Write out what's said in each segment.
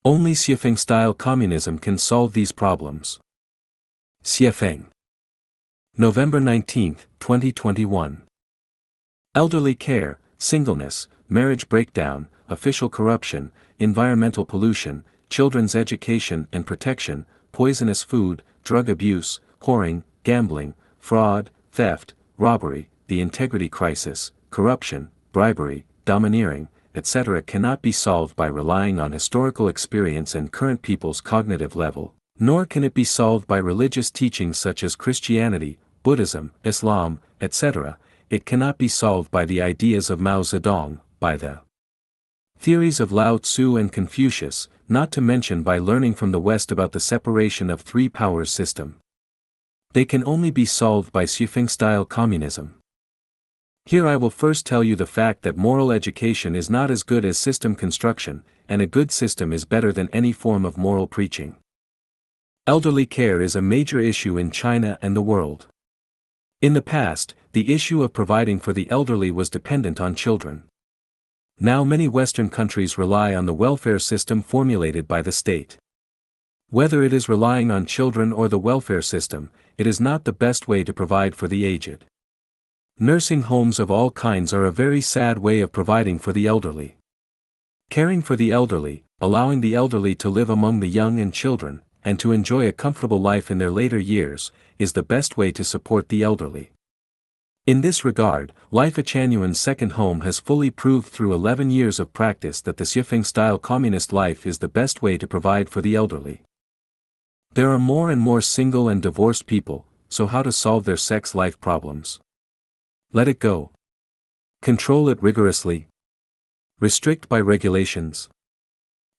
Only Xuefeng-style communism can solve these problems. Xuefeng. November 19, 2021. Elderly care, singleness, marriage breakdown, official corruption, environmental pollution, children's education and protection, poisonous food, drug abuse, whoring, gambling, fraud, theft, robbery, the integrity crisis, corruption, bribery, domineering, etc. cannot be solved by relying on historical experience and current people's cognitive level, nor can it be solved by religious teachings such as Christianity, Buddhism, Islam, etc. It cannot be solved by the ideas of Mao Zedong, by the theories of Lao Tzu and Confucius, not to mention by learning from the West about the separation of three powers system. They can only be solved by Xuefeng-style communism. Here I will first tell you the fact that moral education is not as good as system construction, and a good system is better than any form of moral preaching. Elderly care is a major issue in China and the world. In the past, the issue of providing for the elderly was dependent on children. Now many Western countries rely on the welfare system formulated by the state. Whether it is relying on children or the welfare system, it is not the best way to provide for the aged. Nursing homes of all kinds are a very sad way of providing for the elderly. Caring for the elderly, allowing the elderly to live among the young and children, and to enjoy a comfortable life in their later years, is the best way to support the elderly. In this regard, Lifechanyuan's second home has fully proved through 11 years of practice that the Xuefeng-style communist life is the best way to provide for the elderly. There are more and more single and divorced people, so how to solve their sex life problems? Let it go. Control it rigorously. Restrict by regulations.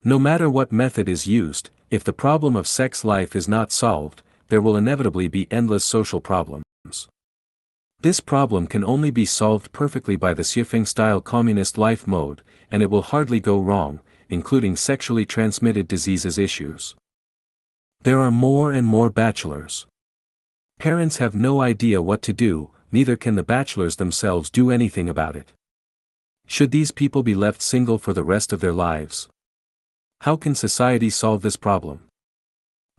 No matter what method is used, if the problem of sex life is not solved, there will inevitably be endless social problems. This problem can only be solved perfectly by the Xuefeng-style communist life mode, and it will hardly go wrong, including sexually transmitted diseases issues. There are more and more bachelors. Parents have no idea what to do, neither can the bachelors themselves do anything about it. Should these people be left single for the rest of their lives? How can society solve this problem?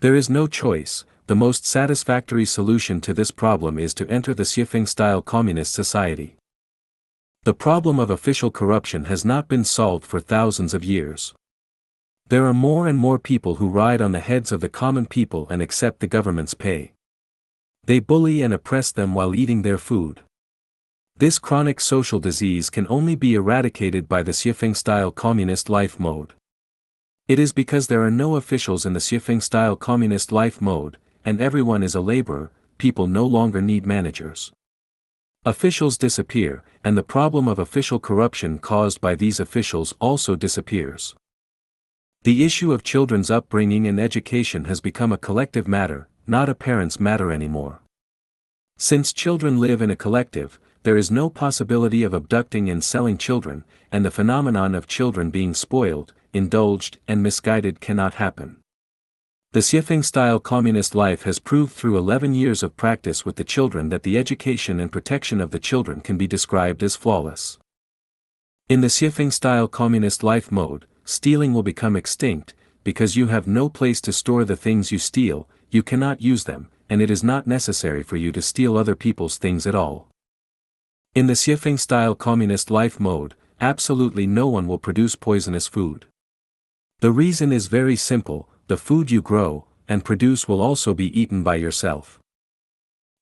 There is no choice. The most satisfactory solution to this problem is to enter the Xuefeng-style communist society. The problem of official corruption has not been solved for thousands of years. There are more and more people who ride on the heads of the common people and accept the government's pay. They bully and oppress them while eating their food. This chronic social disease can only be eradicated by the Xuefeng-style communist life mode. It is because there are no officials in the Xuefeng-style communist life mode, and everyone is a laborer, people no longer need managers. Officials disappear, and the problem of official corruption caused by these officials also disappears. The issue of children's upbringing and education has become a collective matter, not a parent's matter anymore. Since children live in a collective, there is no possibility of abducting and selling children, and the phenomenon of children being spoiled, indulged and misguided cannot happen. The Xuefeng-style communist life has proved through 11 years of practice with the children that the education and protection of the children can be described as flawless. In the Xuefeng-style communist life mode, stealing will become extinct, because you have no place to store the things you steal, you cannot use them, and it is not necessary for you to steal other people's things at all. In the Xuefeng-style communist life mode, absolutely no one will produce poisonous food. The reason is very simple: the food you grow and produce will also be eaten by yourself.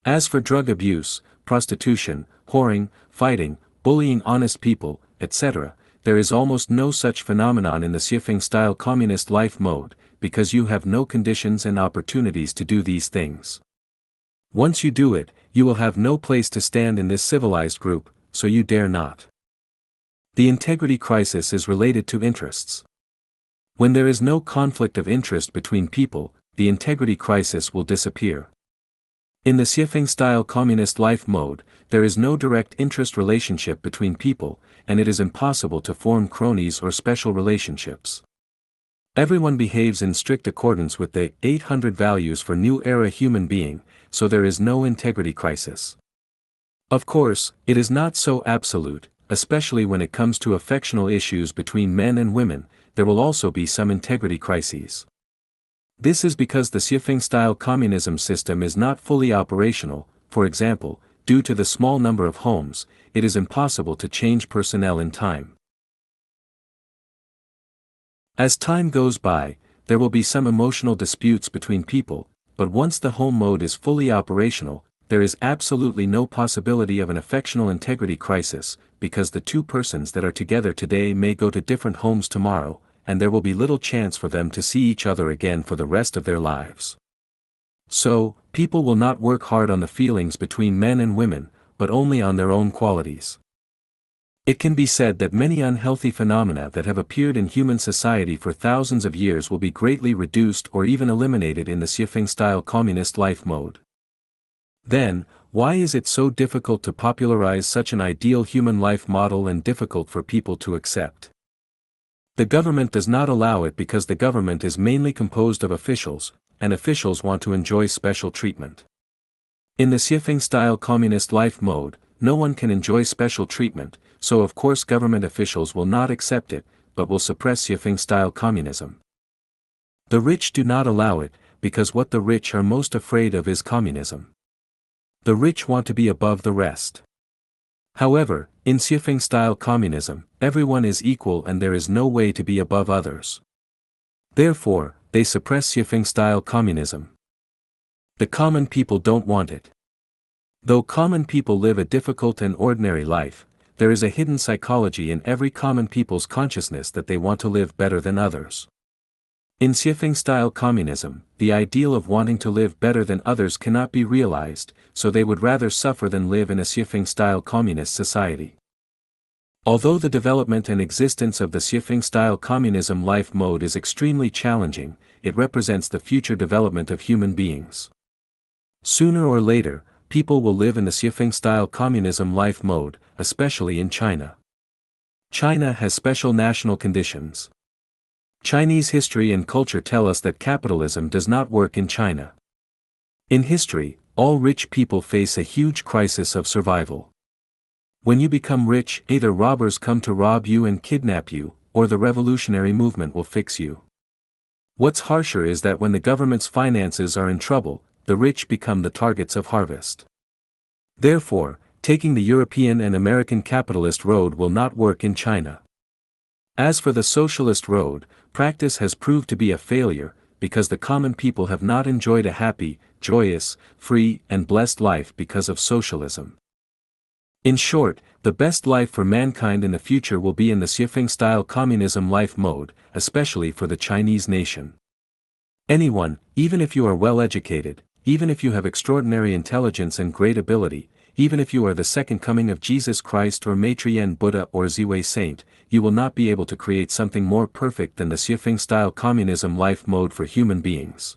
As for drug abuse, prostitution, whoring, fighting, bullying honest people, etc., there is almost no such phenomenon in the Xuefeng-style communist life mode, because you have no conditions and opportunities to do these things. Once you do it, you will have no place to stand in this civilized group, so you dare not. The integrity crisis is related to interests. When there is no conflict of interest between people, the integrity crisis will disappear. In the Xuefeng-style communist life mode, there is no direct interest relationship between people, and it is impossible to form cronies or special relationships. Everyone behaves in strict accordance with the 800 values for new era human being, so there is no integrity crisis. Of course, it is not so absolute, especially when it comes to affectional issues between men and women, there will also be some integrity crises. This is because the Xuefeng-style communism system is not fully operational. For example, due to the small number of homes, it is impossible to change personnel in time. As time goes by, there will be some emotional disputes between people, but once the home mode is fully operational, there is absolutely no possibility of an affectional integrity crisis, because the two persons that are together today may go to different homes tomorrow, and there will be little chance for them to see each other again for the rest of their lives. So, people will not work hard on the feelings between men and women, but only on their own qualities. It can be said that many unhealthy phenomena that have appeared in human society for thousands of years will be greatly reduced or even eliminated in the Xuefeng-style communist life mode. Then, why is it so difficult to popularize such an ideal human life model and difficult for people to accept? The government does not allow it because the government is mainly composed of officials, and officials want to enjoy special treatment. In the Xuefeng-style communist life mode, no one can enjoy special treatment, so of course government officials will not accept it, but will suppress Xuefeng-style communism. The rich do not allow it, because what the rich are most afraid of is communism. The rich want to be above the rest. However, in Xuefeng-style communism, everyone is equal and there is no way to be above others. Therefore, they suppress Xuefeng-style communism. The common people don't want it. Though common people live a difficult and ordinary life, there is a hidden psychology in every common people's consciousness that they want to live better than others. In Xuefeng-style communism, the ideal of wanting to live better than others cannot be realized, so they would rather suffer than live in a Xuefeng-style communist society. Although the development and existence of the Xuefeng-style communism life mode is extremely challenging, it represents the future development of human beings. Sooner or later, people will live in the Xuefeng-style communism life mode, especially in China. China has special national conditions. Chinese history and culture tell us that capitalism does not work in China. In history, all rich people face a huge crisis of survival. When you become rich, either robbers come to rob you and kidnap you, or the revolutionary movement will fix you. What's harsher is that when the government's finances are in trouble, the rich become the targets of harvest. Therefore, taking the European and American capitalist road will not work in China. As for the socialist road, practice has proved to be a failure, because the common people have not enjoyed a happy, joyous, free and blessed life because of socialism. In short, the best life for mankind in the future will be in the Xuefeng-style communism life mode, especially for the Chinese nation. Anyone, even if you are well educated, even if you have extraordinary intelligence and great ability, even if you are the second coming of Jesus Christ or Maitreyan Buddha or Ziwei Saint, you will not be able to create something more perfect than the Xuefeng-style communism life mode for human beings.